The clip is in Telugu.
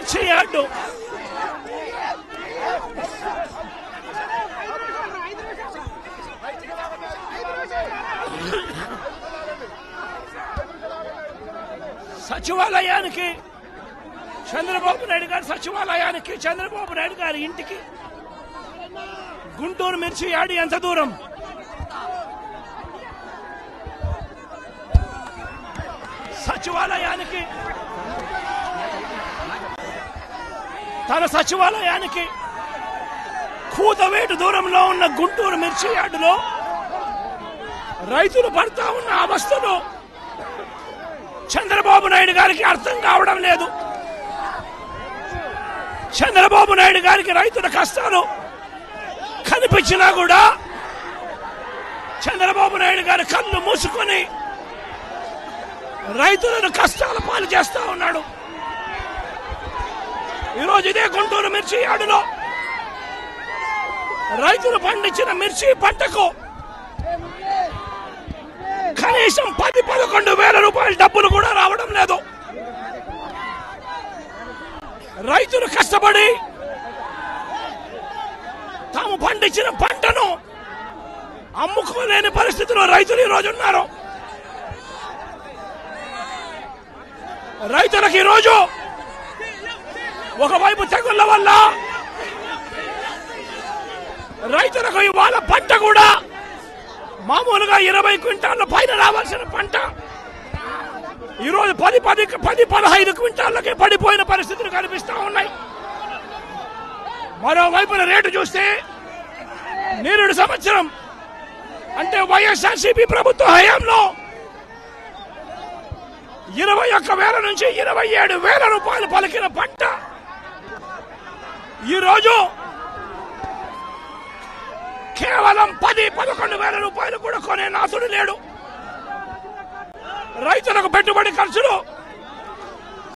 మిర్చి యార్డు సచివాలయానికి చంద్రబాబు నాయుడు గారి సచివాలయానికి చంద్రబాబు నాయుడు గారి ఇంటికి గుంటూరు మిర్చి యార్డు ఎంత దూరం? సచివాలయానికి తన సచివాలయానికి కూతవేటు దూరంలో ఉన్న గుంటూరు మిర్చి యార్డులో రైతులు పడతా ఉన్న అవస్థలు చంద్రబాబు నాయుడు గారికి అర్థం కావడం లేదు. చంద్రబాబు నాయుడు గారికి రైతుల కష్టాలు కనిపించినా కూడా చంద్రబాబు నాయుడు గారి కళ్ళు మూసుకొని రైతులను కష్టాల పాలు చేస్తా ఉన్నాడు. ఈరోజు ఇదే గుంటూరు మిర్చి యార్డులో రైతులు పండించిన మిర్చి పంటకు కనీసం 10-11 వేల రూపాయల డబ్బులు కూడా రావడం లేదు. రైతులు కష్టపడి తాము పండించిన పంటను అమ్ముకోలేని పరిస్థితిలో రైతులు ఈరోజు ఉన్నారు. రైతులకు ఈరోజు ఒకవైపు తెగుళ్ల వల్ల రైతులకు ఇవాళ పంట కూడా మామూలుగా 20 క్వింటాళ్ల పైన రావాల్సిన పంట ఈరోజు 10-15 క్వింటాళ్ళకి పడిపోయిన పరిస్థితులు కనిపిస్తా ఉన్నాయి. మరోవైపున రేటు చూస్తే నిరుడు సంవత్సరం అంటే వైఎస్ఆర్సీపీ ప్రభుత్వ హయాంలో 21,000 నుంచి 27,000 రూపాయలు పలికిన పంట ఈరోజు కేవలం 10-11 వేల రూపాయలు కూడా కొనే నాథుడు లేడు. రైతులకు పెట్టుబడి ఖర్చులు